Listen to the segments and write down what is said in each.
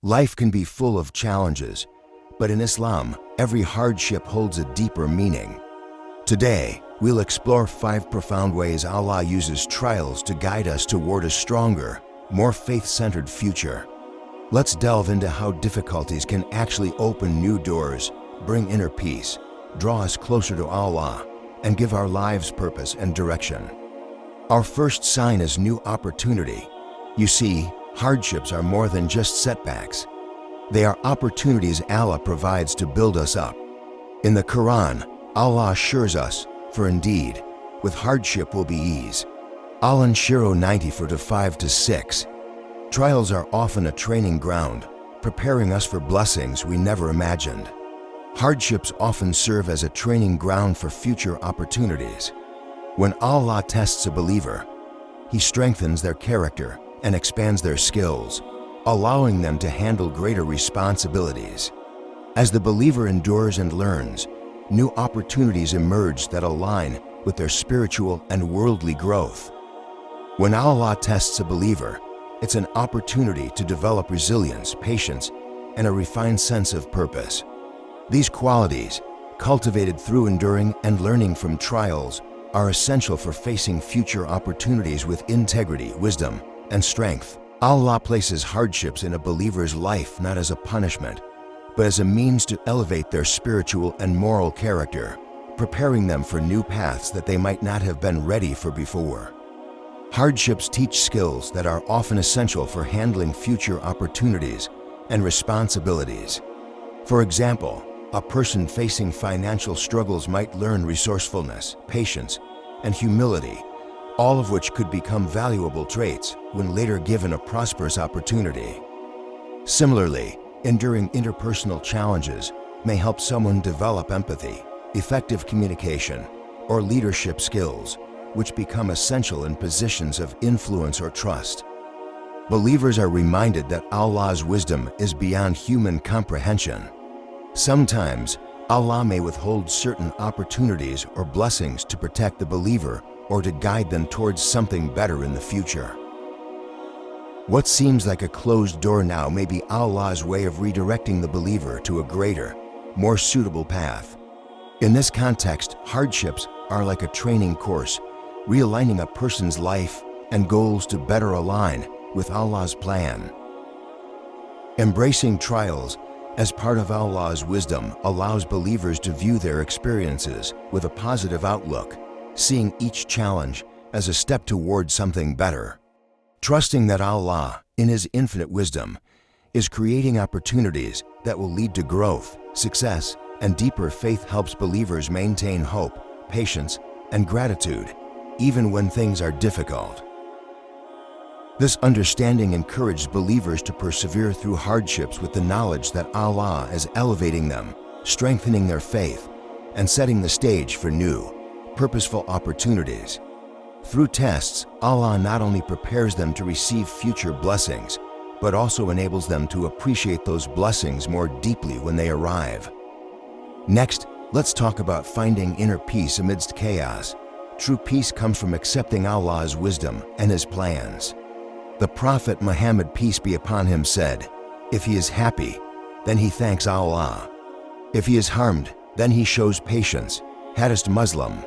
Life can be full of challenges, but in Islam, every hardship holds a deeper meaning. Today, we'll explore 5 profound ways Allah uses trials to guide us toward a stronger, more faith-centered future. Let's delve into how difficulties can actually open new doors, bring inner peace, draw us closer to Allah, and give our lives purpose and direction. Our first sign is new opportunity. You see, hardships are more than just setbacks. They are opportunities Allah provides to build us up. In the Quran, Allah assures us, "For indeed, with hardship will be ease." Al-Anshiro 94-5-6. Trials are often a training ground, preparing us for blessings we never imagined. Hardships often serve as a training ground for future opportunities. When Allah tests a believer, He strengthens their character and expands their skills, allowing them to handle greater responsibilities. As the believer endures and learns, new opportunities emerge that align with their spiritual and worldly growth. When Allah tests a believer, it's an opportunity to develop resilience, patience, and a refined sense of purpose. These qualities, cultivated through enduring and learning from trials, are essential for facing future opportunities with integrity, wisdom, and strength. Allah places hardships in a believer's life not as a punishment, but as a means to elevate their spiritual and moral character, preparing them for new paths that they might not have been ready for before. Hardships teach skills that are often essential for handling future opportunities and responsibilities. For example, a person facing financial struggles might learn resourcefulness, patience, and humility, all of which could become valuable traits when later given a prosperous opportunity. Similarly, enduring interpersonal challenges may help someone develop empathy, effective communication, or leadership skills, which become essential in positions of influence or trust. Believers are reminded that Allah's wisdom is beyond human comprehension. Sometimes, Allah may withhold certain opportunities or blessings to protect the believer or to guide them towards something better in the future. What seems like a closed door now may be Allah's way of redirecting the believer to a greater, more suitable path. In this context, hardships are like a training course, realigning a person's life and goals to better align with Allah's plan. Embracing trials as part of Allah's wisdom allows believers to view their experiences with a positive outlook, seeing each challenge as a step toward something better. Trusting that Allah, in His infinite wisdom, is creating opportunities that will lead to growth, success, and deeper faith helps believers maintain hope, patience, and gratitude, even when things are difficult. This understanding encouraged believers to persevere through hardships with the knowledge that Allah is elevating them, strengthening their faith, and setting the stage for new, purposeful opportunities. Through tests, Allah not only prepares them to receive future blessings, but also enables them to appreciate those blessings more deeply when they arrive. Next, let's talk about finding inner peace amidst chaos. True peace comes from accepting Allah's wisdom and His plans. The Prophet Muhammad, peace be upon him, said, "If he is happy, then he thanks Allah. If he is harmed, then he shows patience." Hadith Muslim.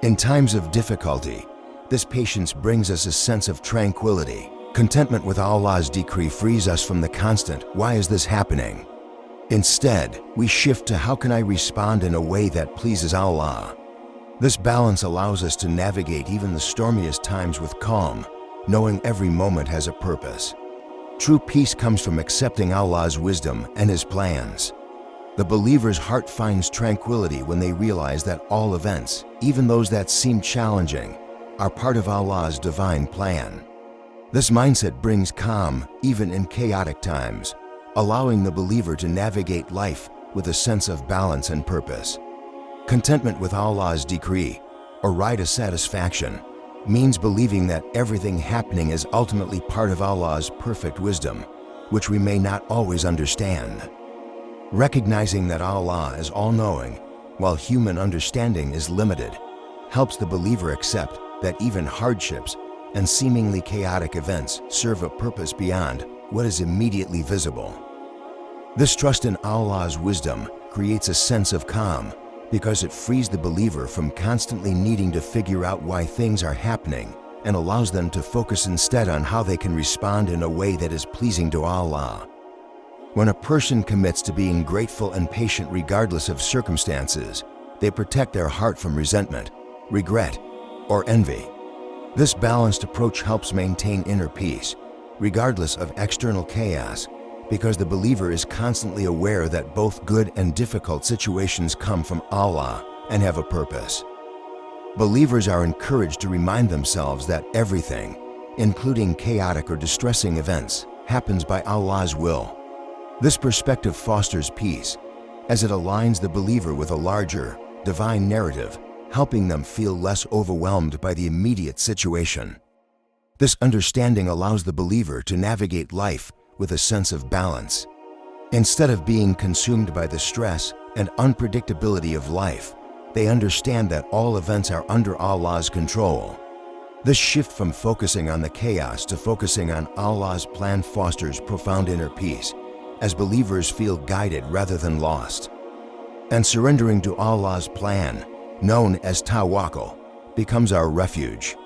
In times of difficulty, this patience brings us a sense of tranquility. Contentment with Allah's decree frees us from the constant, "Why is this happening?" Instead, we shift to, "How can I respond in a way that pleases Allah?" This balance allows us to navigate even the stormiest times with calm, knowing every moment has a purpose. True peace comes from accepting Allah's wisdom and His plans. The believer's heart finds tranquility when they realize that all events, even those that seem challenging, are part of Allah's divine plan. This mindset brings calm even in chaotic times, allowing the believer to navigate life with a sense of balance and purpose. Contentment with Allah's decree, or right of satisfaction, means believing that everything happening is ultimately part of Allah's perfect wisdom, which we may not always understand. Recognizing that Allah is all-knowing, while human understanding is limited, helps the believer accept that even hardships and seemingly chaotic events serve a purpose beyond what is immediately visible. This trust in Allah's wisdom creates a sense of calm because it frees the believer from constantly needing to figure out why things are happening and allows them to focus instead on how they can respond in a way that is pleasing to Allah. When a person commits to being grateful and patient regardless of circumstances, they protect their heart from resentment, regret, or envy. This balanced approach helps maintain inner peace, regardless of external chaos, because the believer is constantly aware that both good and difficult situations come from Allah and have a purpose. Believers are encouraged to remind themselves that everything, including chaotic or distressing events, happens by Allah's will. This perspective fosters peace, as it aligns the believer with a larger, divine narrative, helping them feel less overwhelmed by the immediate situation. This understanding allows the believer to navigate life with a sense of balance. Instead of being consumed by the stress and unpredictability of life, they understand that all events are under Allah's control. This shift from focusing on the chaos to focusing on Allah's plan fosters profound inner peace, as believers feel guided rather than lost. And surrendering to Allah's plan, known as tawakkul, becomes our refuge.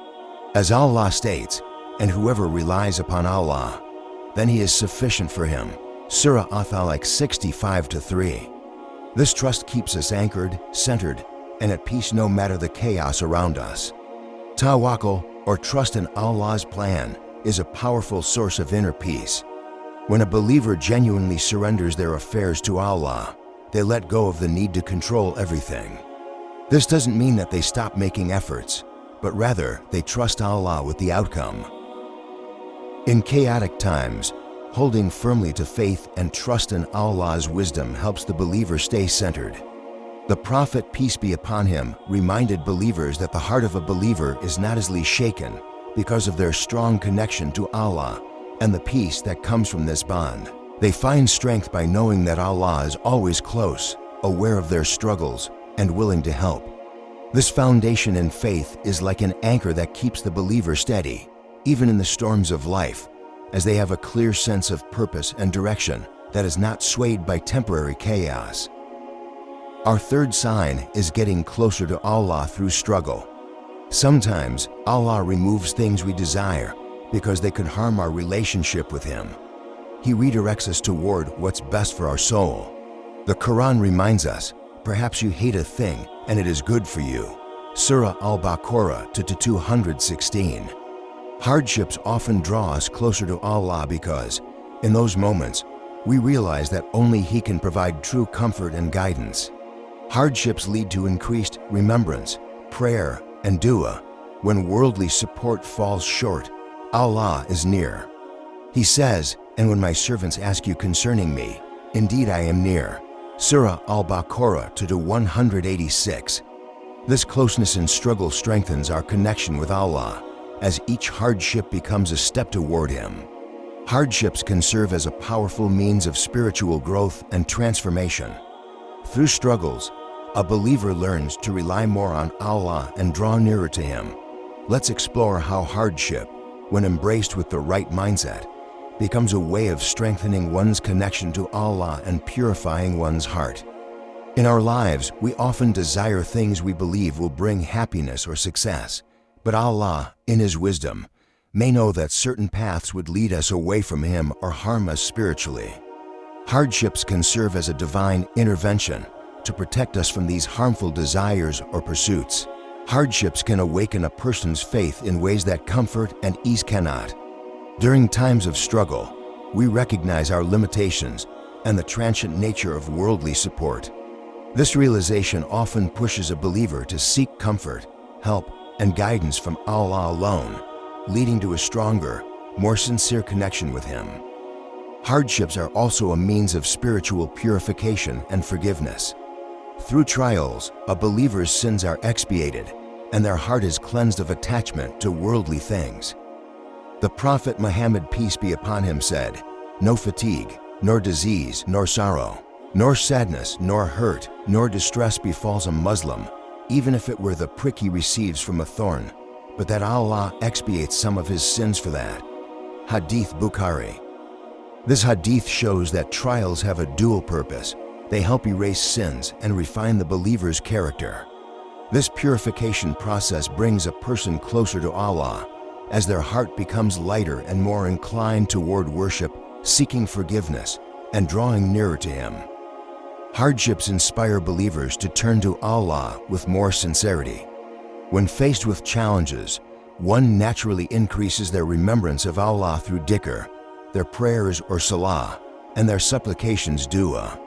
As Allah states, "And whoever relies upon Allah, then He is sufficient for him." Surah At-Talaq 65-3. This trust keeps us anchored, centered, and at peace no matter the chaos around us. Tawakkul, or trust in Allah's plan, is a powerful source of inner peace. When a believer genuinely surrenders their affairs to Allah, they let go of the need to control everything. This doesn't mean that they stop making efforts, but rather they trust Allah with the outcome. In chaotic times, holding firmly to faith and trust in Allah's wisdom helps the believer stay centered. The Prophet, peace be upon him, reminded believers that the heart of a believer is not easily shaken because of their strong connection to Allah and the peace that comes from this bond. They find strength by knowing that Allah is always close, aware of their struggles, and willing to help. This foundation in faith is like an anchor that keeps the believer steady, even in the storms of life, as they have a clear sense of purpose and direction that is not swayed by temporary chaos. Our third sign is getting closer to Allah through struggle. Sometimes Allah removes things we desire because they could harm our relationship with Him. He redirects us toward what's best for our soul. The Quran reminds us, "Perhaps you hate a thing and it is good for you." Surah Al-Baqarah 216. Hardships often draw us closer to Allah because, in those moments, we realize that only He can provide true comfort and guidance. Hardships lead to increased remembrance, prayer, and dua. When worldly support falls short, Allah is near. He says, "And when my servants ask you concerning me, indeed I am near." Surah Al-Baqarah 186. This closeness in struggle strengthens our connection with Allah, as each hardship becomes a step toward Him. Hardships can serve as a powerful means of spiritual growth and transformation. Through struggles, a believer learns to rely more on Allah and draw nearer to Him. Let's explore how hardship, when embraced with the right mindset, becomes a way of strengthening one's connection to Allah and purifying one's heart. In our lives, we often desire things we believe will bring happiness or success, but Allah, in His wisdom, may know that certain paths would lead us away from Him or harm us spiritually. Hardships can serve as a divine intervention to protect us from these harmful desires or pursuits. Hardships can awaken a person's faith in ways that comfort and ease cannot. During times of struggle, we recognize our limitations and the transient nature of worldly support. This realization often pushes a believer to seek comfort, help, and guidance from Allah alone, leading to a stronger, more sincere connection with Him. Hardships are also a means of spiritual purification and forgiveness. Through trials, a believer's sins are expiated, and their heart is cleansed of attachment to worldly things. The Prophet Muhammad, peace be upon him, said, "No fatigue, nor disease, nor sorrow, nor sadness, nor hurt, nor distress befalls a Muslim, even if it were the prick he receives from a thorn, but that Allah expiates some of his sins for that." Hadith Bukhari. This hadith shows that trials have a dual purpose. They help erase sins and refine the believer's character. This purification process brings a person closer to Allah, as their heart becomes lighter and more inclined toward worship, seeking forgiveness, and drawing nearer to Him. Hardships inspire believers to turn to Allah with more sincerity. When faced with challenges, one naturally increases their remembrance of Allah through dhikr, their prayers or salah, and their supplications dua.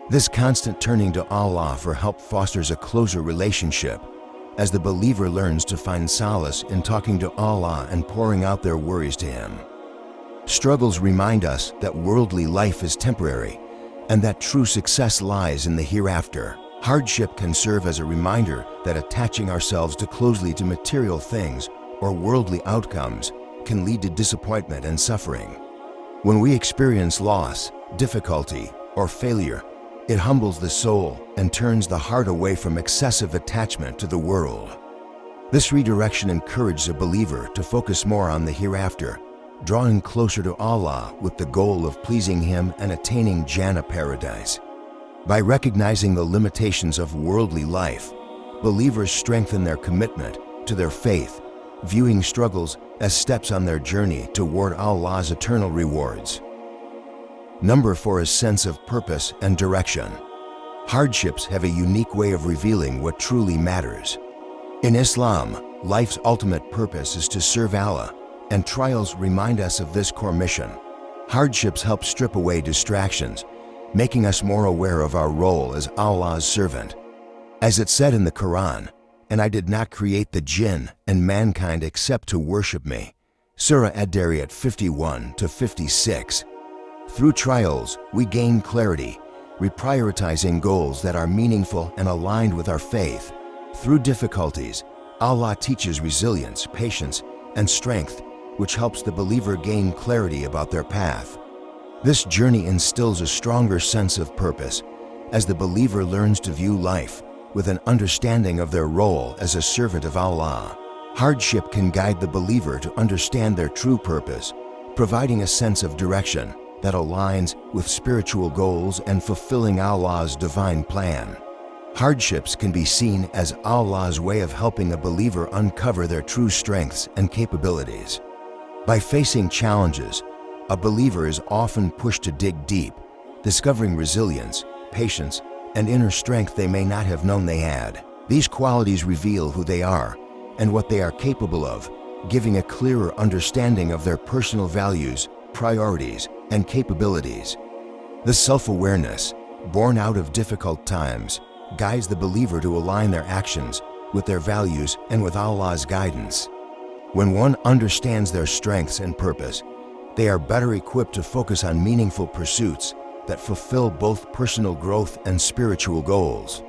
This constant turning to Allah for help fosters a closer relationship, as the believer learns to find solace in talking to Allah and pouring out their worries to Him. Struggles remind us that worldly life is temporary, and that true success lies in the hereafter. Hardship can serve as a reminder that attaching ourselves too closely to material things or worldly outcomes can lead to disappointment and suffering. When we experience loss, difficulty, or failure, it humbles the soul and turns the heart away from excessive attachment to the world. This redirection encourages a believer to focus more on the hereafter, drawing closer to Allah with the goal of pleasing Him and attaining Jannah paradise. By recognizing the limitations of worldly life, believers strengthen their commitment to their faith, viewing struggles as steps on their journey toward Allah's eternal rewards. Number 4 is sense of purpose and direction. Hardships have a unique way of revealing what truly matters. In Islam, life's ultimate purpose is to serve Allah, and trials remind us of this core mission. Hardships help strip away distractions, making us more aware of our role as Allah's servant. As it said in the Quran, "And I did not create the jinn and mankind except to worship me." Surah Ad-Dariyat 51-56. Through trials, we gain clarity, reprioritizing goals that are meaningful and aligned with our faith. Through difficulties, Allah teaches resilience, patience, and strength, which helps the believer gain clarity about their path. This journey instills a stronger sense of purpose, as the believer learns to view life with an understanding of their role as a servant of Allah. Hardship can guide the believer to understand their true purpose, providing a sense of direction that aligns with spiritual goals and fulfilling Allah's divine plan. Hardships can be seen as Allah's way of helping a believer uncover their true strengths and capabilities. By facing challenges, a believer is often pushed to dig deep, discovering resilience, patience, and inner strength they may not have known they had. These qualities reveal who they are and what they are capable of, giving a clearer understanding of their personal values, priorities, and capabilities. This self-awareness, born out of difficult times, guides the believer to align their actions with their values and with Allah's guidance. When one understands their strengths and purpose, they are better equipped to focus on meaningful pursuits that fulfill both personal growth and spiritual goals.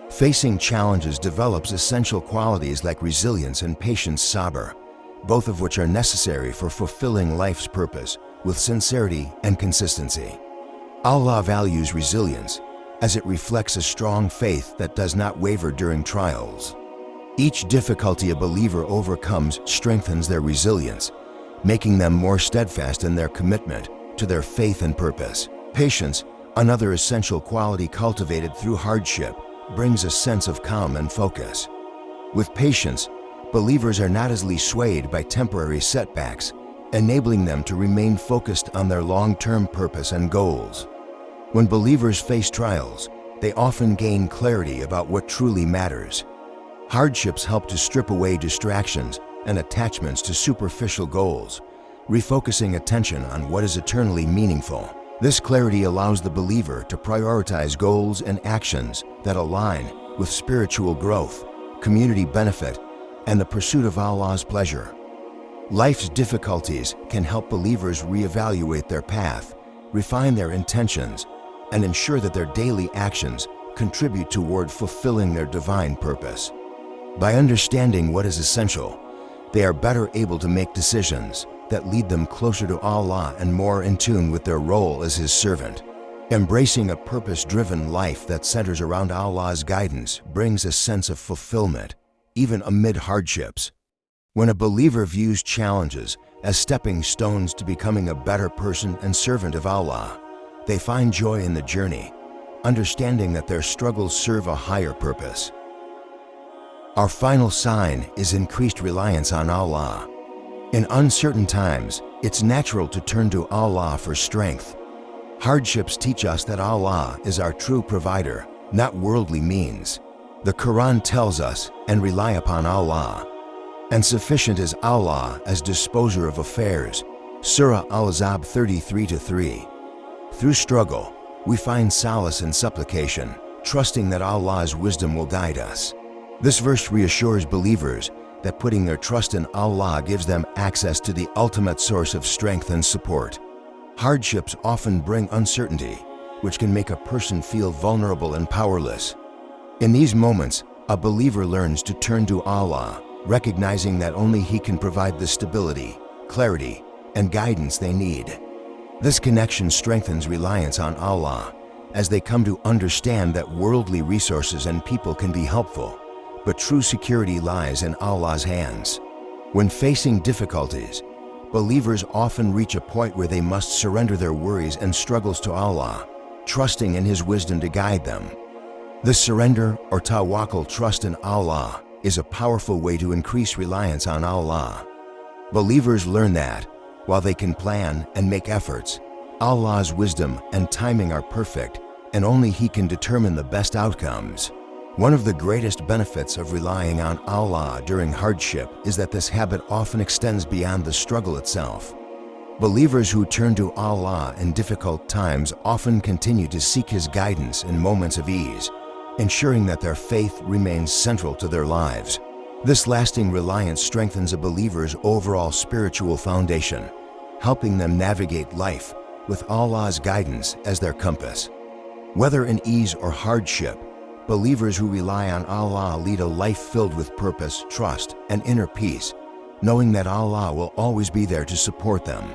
Facing challenges develops essential qualities like resilience and patience, sabr, both of which are necessary for fulfilling life's purpose with sincerity and consistency. Allah values resilience, as it reflects a strong faith that does not waver during trials. Each difficulty a believer overcomes strengthens their resilience, making them more steadfast in their commitment to their faith and purpose. Patience, another essential quality cultivated through hardship, brings a sense of calm and focus. With patience, believers are not easily swayed by temporary setbacks, enabling them to remain focused on their long-term purpose and goals. When believers face trials, they often gain clarity about what truly matters. Hardships help to strip away distractions and attachments to superficial goals, refocusing attention on what is eternally meaningful. This clarity allows the believer to prioritize goals and actions that align with spiritual growth, community benefit, and the pursuit of Allah's pleasure. Life's difficulties can help believers reevaluate their path, refine their intentions, and ensure that their daily actions contribute toward fulfilling their divine purpose. By understanding what is essential, they are better able to make decisions that lead them closer to Allah and more in tune with their role as His servant. Embracing a purpose-driven life that centers around Allah's guidance brings a sense of fulfillment, even amid hardships. When a believer views challenges as stepping stones to becoming a better person and servant of Allah, they find joy in the journey, understanding that their struggles serve a higher purpose. Our final sign is increased reliance on Allah. In uncertain times, it's natural to turn to Allah for strength. Hardships teach us that Allah is our true provider, not worldly means. The Quran tells us, and rely upon Allah. And sufficient is Allah as disposer of affairs. Surah Al-Ahzab 33-3. Through struggle, we find solace in supplication, trusting that Allah's wisdom will guide us. This verse reassures believers that putting their trust in Allah gives them access to the ultimate source of strength and support. Hardships often bring uncertainty, which can make a person feel vulnerable and powerless. In these moments, a believer learns to turn to Allah, recognizing that only He can provide the stability, clarity, and guidance they need. This connection strengthens reliance on Allah, as they come to understand that worldly resources and people can be helpful, but true security lies in Allah's hands. When facing difficulties, believers often reach a point where they must surrender their worries and struggles to Allah, trusting in His wisdom to guide them. This surrender, or tawakkul, trust in Allah, is a powerful way to increase reliance on Allah. Believers learn that, while they can plan and make efforts, Allah's wisdom and timing are perfect, and only He can determine the best outcomes. One of the greatest benefits of relying on Allah during hardship is that this habit often extends beyond the struggle itself. Believers who turn to Allah in difficult times often continue to seek His guidance in moments of ease, ensuring that their faith remains central to their lives. This lasting reliance strengthens a believer's overall spiritual foundation, helping them navigate life with Allah's guidance as their compass. Whether in ease or hardship, believers who rely on Allah lead a life filled with purpose, trust, and inner peace, knowing that Allah will always be there to support them.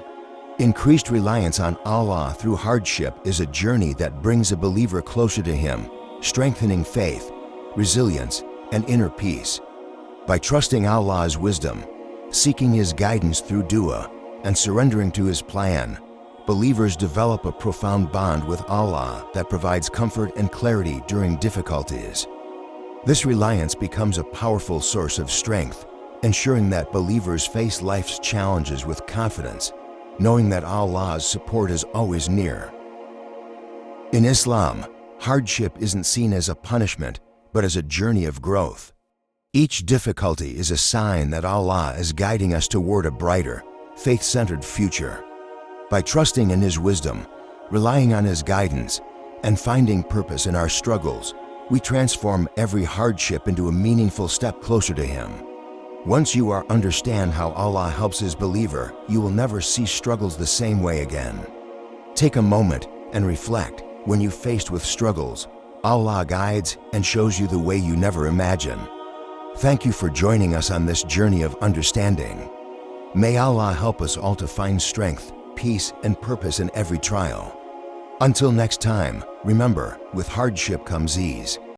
Increased reliance on Allah through hardship is a journey that brings a believer closer to Him, strengthening faith, resilience, and inner peace. By trusting Allah's wisdom, seeking His guidance through dua, and surrendering to His plan, believers develop a profound bond with Allah that provides comfort and clarity during difficulties. This reliance becomes a powerful source of strength, ensuring that believers face life's challenges with confidence, knowing that Allah's support is always near. In Islam, hardship isn't seen as a punishment, but as a journey of growth. Each difficulty is a sign that Allah is guiding us toward a brighter, faith-centered future. By trusting in His wisdom, relying on His guidance, and finding purpose in our struggles, we transform every hardship into a meaningful step closer to Him. Once you understand how Allah helps His believer, you will never see struggles the same way again. Take a moment and reflect. When you're faced with struggles, Allah guides and shows you the way you never imagined. Thank you for joining us on this journey of understanding. May Allah help us all to find strength, peace, and purpose in every trial. Until next time, remember, with hardship comes ease.